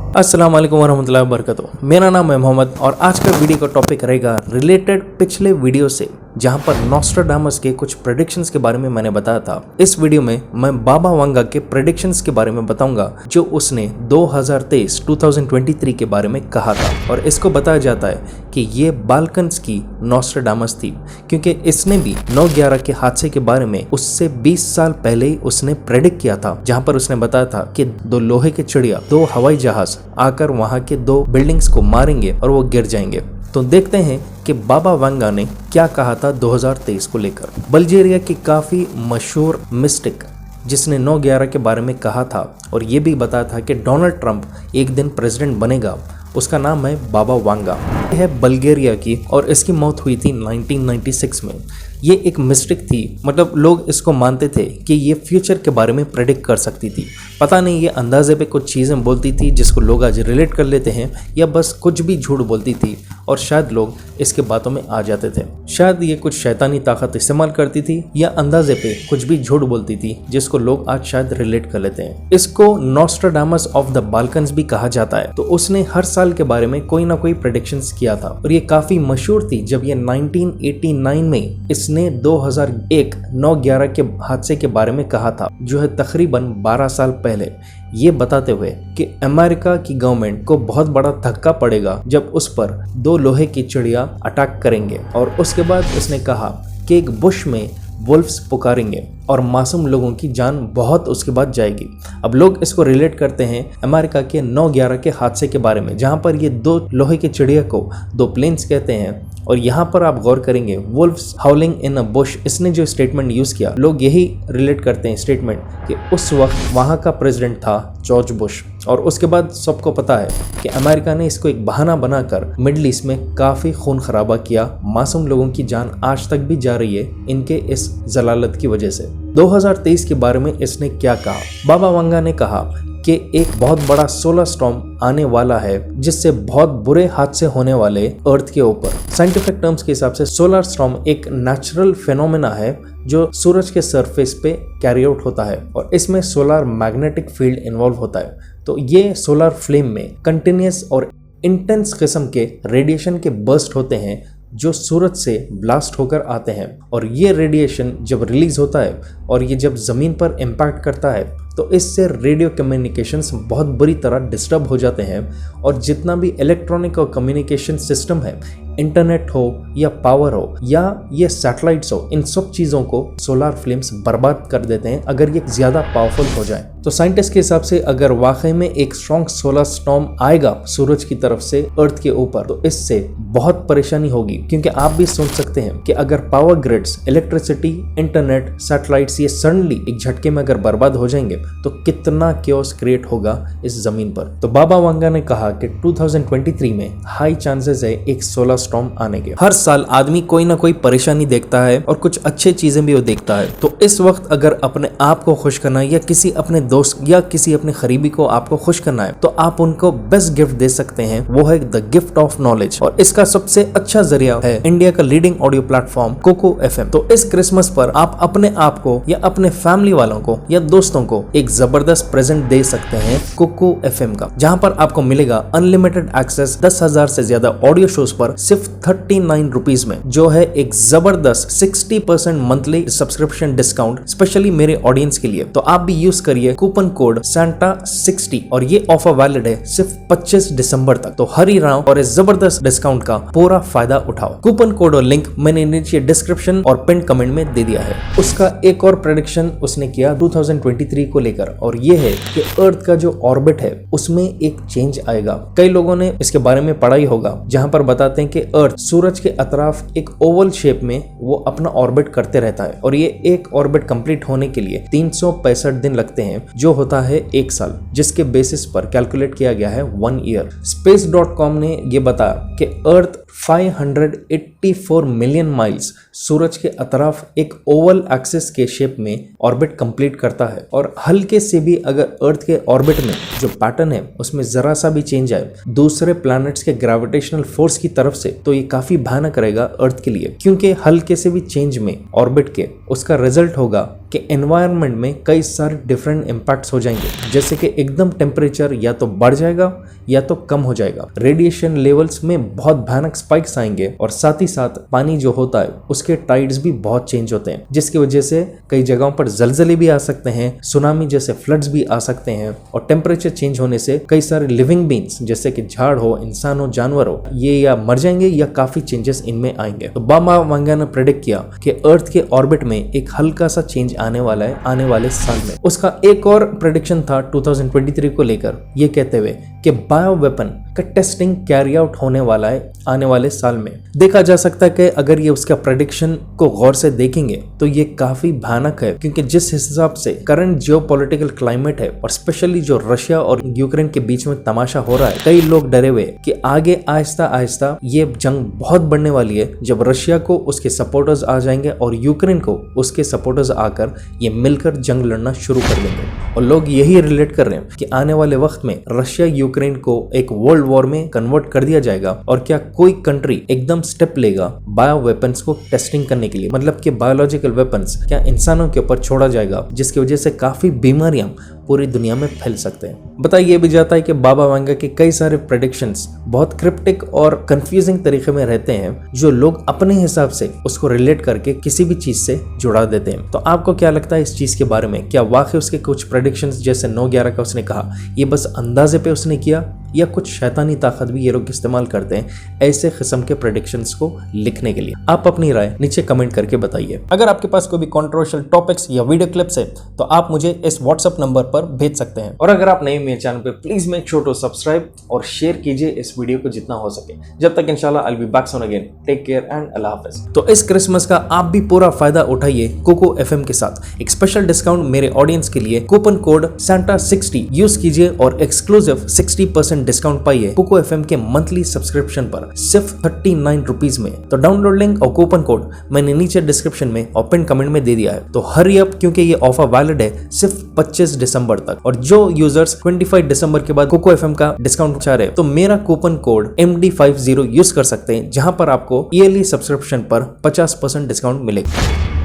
अस्सलाम वालेकुम वरहमतुल्लाहि वबरकातुहू। मेरा नाम है मोहम्मद और आज का वीडियो का टॉपिक रहेगा रिलेटेड पिछले वीडियो से, जहां पर नॉस्ट्राडामस के कुछ प्रेडिक्शंस के बारे में मैंने बताया था। इस वीडियो में मैं बाबा वांगा के प्रेडिक्शंस के बारे में बताऊंगा जो उसने 2023 के बारे में कहा था। और इसको बताया जाता है कि ये बाल्कन्स की नॉस्ट्राडामस थी, क्योंकि इसने भी 9/11 के हादसे के बारे में उससे 20 साल पहले ही उसने प्रेडिक्ट किया था, जहां पर उसने बताया था कि 2 लोहे के चिड़िया, 2 हवाई जहाज आकर वहां के 2 बिल्डिंग्स को मारेंगे और वो गिर जाएंगे। तो देखते हैं कि बाबा वांगा ने क्या कहा था 2023 को लेकर। बल्गेरिया की काफी मशहूर मिस्टिक जिसने 9/11 के बारे में कहा था और ये भी बताया था कि डोनाल्ड ट्रंप एक दिन प्रेसिडेंट बनेगा, उसका नाम है बाबा वांगा। यह है बल्गेरिया की और इसकी मौत हुई थी 1996 में। ये एक मिस्टिक थी, मतलब लोग इसको मानते थे कि ये फ्यूचर के बारे में प्रेडिक्ट कर सकती थी। पता नहीं ये अंदाजे पे कुछ चीज़ें बोलती थी जिसको लोग आज रिलेट कर लेते हैं, या बस कुछ भी झूठ बोलती थी और शायद लोग इसके बातों में आ जाते थे। शायद ये कुछ शैतानी ताकत इस्तेमाल करती थी या अंदाजे पे कुछ भी झूठ बोलती थी जिसको लोग आज शायद रिलेट कर लेते हैं। इसको नॉस्ट्राडामस ऑफ द बाल्कन्स भी कहा जाता है। तो उसने हर साल के बारे में कोई ना कोई प्रेडिक्शंस किया था और ये काफी मशहूर थी जब ये 1989 में इसने 2001 9/11 के हादसे के बारे में कहा था, जो है तकरीबन 12 साल पहले, ये बताते हुए कि अमेरिका की गवर्नमेंट को बहुत बड़ा धक्का पड़ेगा जब उस पर 2 लोहे की चिड़िया अटैक करेंगे। और उसके बाद उसने कहा कि एक बुश में वुल्फ्स पुकारेंगे और मासूम लोगों की जान बहुत उसके बाद जाएगी। अब लोग इसको रिलेट करते हैं अमेरिका के 9/11 के हादसे के बारे में, जहां पर ये 2 लोहे के चिड़िया को 2 प्लेन्स कहते हैं। और यहाँ पर आप गौर करेंगे वुल्फ्स हाउलिंग इन अ बुश, इसने जो स्टेटमेंट यूज किया, लोग यही रिलेट करते हैं स्टेटमेंट कि उस वक्त वहाँ का प्रेसिडेंट था जॉर्ज बुश। और उसके बाद सबको पता है कि अमेरिका ने इसको एक बहाना बनाकर मिडिल ईस्ट में काफ़ी खून खराबा किया। मासूम लोगों की जान आज तक भी जा रही है इनके इस जलालत की वजह से। 2023 के बारे में इसने क्या कहा? बाबा वांगा ने कहा कि एक बहुत बड़ा सोलर स्टॉर्म आने वाला है जिससे बहुत बुरे हादसे होने वाले अर्थ के ऊपर। साइंटिफिक टर्म्स के हिसाब से सोलर स्टॉर्म एक नेचुरल फेनोमेना है जो सूरज के सरफेस पे कैरी आउट होता है और इसमें सोलर मैग्नेटिक फील्ड इन्वॉल्व होता है। तो ये सोलर फ्लेम में कंटिन्यूस और इंटेंस किस्म के रेडिएशन के बर्स्ट होते हैं जो सूरज से ब्लास्ट होकर आते हैं। और ये रेडिएशन जब रिलीज होता है और ये जब ज़मीन पर इम्पैक्ट करता है तो इससे रेडियो कम्युनिकेशंस बहुत बुरी तरह डिस्टर्ब हो जाते हैं। और जितना भी इलेक्ट्रॉनिक और कम्युनिकेशन सिस्टम है, इंटरनेट हो या पावर हो या ये सैटेलाइट्स हो, इन सब चीज़ों को सोलर फ्लेम्स बर्बाद कर देते हैं अगर ये ज़्यादा पावरफुल हो जाए। तो साइंटिस्ट के हिसाब से अगर वाकई में एक स्ट्रॉन्ग सोलर स्टॉर्म आएगा सूरज की तरफ से अर्थ के ऊपर, तो इससे बहुत परेशानी होगी। क्योंकि आप भी सोच सकते हैं कि अगर power grids, electricity, internet, satellites ये सडनली एक झटके में अगर बर्बाद हो जाएंगे तो कितना केओस क्रिएट होगा इस जमीन पर। तो बाबा वांगा ने कहा कि 2023 में हाई चांसेस है एक सोलर स्टॉर्म आने के। हर साल आदमी कोई ना कोई परेशानी देखता है और कुछ अच्छे चीजें भी वो देखता है। तो इस वक्त अगर अपने आप को खुश करना है या किसी अपने दोस्त या किसी अपने करीबी को आपको खुश करना है, तो आप उनको बेस्ट गिफ्ट दे सकते हैं, वो है द गिफ्ट ऑफ नॉलेज। और इसका सबसे अच्छा जरिया है इंडिया का leading audio platform Kuku FM। तो इस क्रिसमस पर आप अपने आप को या अपने फैमिली वालों को या दोस्तों को एक जबरदस्त प्रेजेंट दे सकते हैं कोको FM का, जहां पर आपको मिलेगा अनलिमिटेड एक्सेस 10,000 से ज्यादा ऑडियो शोज पर सिर्फ 39 रुपीज में, जो है एक जबरदस्त 60% मंथली सब्सक्रिप्शन डिस्काउंट स्पेशली मेरे ऑडियंस के लिए। तो आप भी यूज करिए कूपन कोड SANTA60 और ये ऑफर वैलिड है सिर्फ 25 दिसंबर तक। तो हरी राव और इस जबरदस्त डिस्काउंट का पूरा फायदा उठाओ। कूपन कोड और लिंक मैंने नीचे डिस्क्रिप्शन और पिन कमेंट में दे दिया है। उसका एक और प्रेडिक्शन उसने किया 2023 को लेकर, और ये है कि अर्थ का जो ऑर्बिट है उसमें एक चेंज आएगा। कई लोगों ने इसके बारे में पढ़ा ही होगा, जहां पर बताते हैं कि अर्थ सूरज के अतराफ एक ओवल शेप में वो अपना ऑर्बिट करते रहता है और ये एक ऑर्बिट कंप्लीट होने के लिए 365 दिन लगते हैं, जो होता है 1 साल, जिसके बेसिस पर कैलकुलेट किया गया है 1 ईयर। Space.com ने ये बताया कि अर्थ 584 मिलियन माइल्स सूरज के अतराफ एक ओवल एक्सिस के शेप में ऑर्बिट कंप्लीट करता है। और हल्के से भी अगर अर्थ के ऑर्बिट में जो पैटर्न है उसमें जरा सा भी चेंज आए दूसरे प्लैनेट्स के ग्रेविटेशनल फोर्स की तरफ से, तो ये काफी भयानक रहेगा अर्थ के लिए। क्योंकि हल्के से भी चेंज में ऑर्बिट के उसका रिजल्ट होगा कि एनवायरनमेंट में कई सारे डिफरेंट इम्पैक्ट्स हो जाएंगे, जैसे कि एकदम टेम्परेचर या तो बढ़ जाएगा या तो कम हो जाएगा, रेडिएशन लेवल्स में बहुत भयानक स्पाइक्स आएंगे और साथ ही साथ पानी जो होता है उसके टाइड्स भी बहुत चेंज होते हैं, जिसकी वजह से कई जगहों पर जलजले भी आ सकते हैं, सुनामी जैसे फ्लड्स भी आ सकते हैं और टेम्परेचर चेंज होने से कई सारे लिविंग बींग्स जैसे कि झाड़ हो, इंसान हो, जानवर हो, ये या मर जाएंगे या काफी चेंजेस इनमें आएंगे। तो बाबा वांगा ने प्रेडिक्ट किया कि अर्थ के ऑर्बिट में एक हल्का सा चेंज आने वाला है आने वाले साल में। उसका एक और प्रेडिक्शन था 2023 को लेकर, ये कहते हुए कि बायो वेपन का टेस्टिंग कैरी आउट होने वाला है आने वाले साल में। देखा जा सकता है कि अगर ये उसका प्रेडिक्शन को गौर से देखेंगे तो ये काफी भयानक है, क्योंकि जिस हिसाब से करंट जियोपॉलिटिकल क्लाइमेट है और स्पेशली जो रशिया और यूक्रेन के बीच में तमाशा हो रहा है, कई लोग डरे हुए कि आगे आहिस्ता आहिस्ता ये जंग बहुत बढ़ने वाली है, जब रशिया को उसके सपोर्टर्स आ जाएंगे और यूक्रेन को उसके सपोर्टर्स आकर ये मिलकर जंग लड़ना शुरू कर देंगे। और लोग यही रिलेट कर रहे हैं कि आने वाले वक्त में रशिया यूक्रेन को एक वर्ल्ड वॉर में कन्वर्ट कर दिया जाएगा और क्या कोई कंट्री एकदम स्टेप लेगा बायो वेपन्स को टेस्टिंग करने के लिए, मतलब कि बायोलॉजिकल वेपन्स क्या इंसानों के ऊपर छोड़ा जाएगा, जिसकी वजह से काफी बीमारियां पूरी दुनिया में फैल सकते हैं। बताया भी जाता है कि बाबा वांगा के कई सारे प्रेडिक्शंस बहुत क्रिप्टिक और कंफ्यूजिंग तरीके में रहते हैं, जो लोग अपने हिसाब से उसको रिलेट करके किसी भी चीज से जुड़ा देते हैं। तो आपको क्या लगता है इस चीज के बारे में? क्या वाकई उसके कुछ प्रेडिक्शंस जैसे 9/11 का उसने कहा ये बस अंदाजे पे उसने किया, या कुछ शैतानी ताकत भी ये लोग इस्तेमाल करते हैं ऐसे किस्म के प्रेडिक्शंस को लिखने के लिए? आप अपनी राय नीचे कमेंट करके बताइए। अगर आपके पास कोई भी कंट्रोवर्शियल टॉपिक्स या वीडियो क्लिप्स है तो आप मुझे इस व्हाट्सएप नंबर पर भेज सकते हैं। और अगर आप नए मेरे चैनल पे please make sure to subscribe और शेयर कीजिए इस वीडियो को जितना हो सके। जब तक इंशाल्लाह I will be back soon again. Take care and Allah हाफिज। तो इस क्रिसमस का आप भी पूरा फायदा उठाइए कोको एफएम के साथ। एक स्पेशल डिस्काउंट मेरे ऑडियंस के लिए, कूपन कोड SANTA60 यूज कीजिए और एक्सक्लूसिव 60% डिस्काउंट पाइए कोको एफएम के मंथली सब्सक्रिप्शन पर सिर्फ 39 रुपीज में। तो डाउनलोड लिंक और कूपन कोड मैंने नीचे डिस्क्रिप्शन में और पिन कमेंट में दे दिया है। तो हरी अप, क्योंकि ये ऑफर वैलिड है सिर्फ 25 दिसंबर तक। और जो यूजर्स 25 दिसंबर के बाद कोको एफएम का डिस्काउंट चाह रहे हैं तो मेरा कूपन कोड MD50 यूज कर सकते हैं, जहां पर आपको ईयरली सब्सक्रिप्शन पर 50% डिस्काउंट मिलेगा।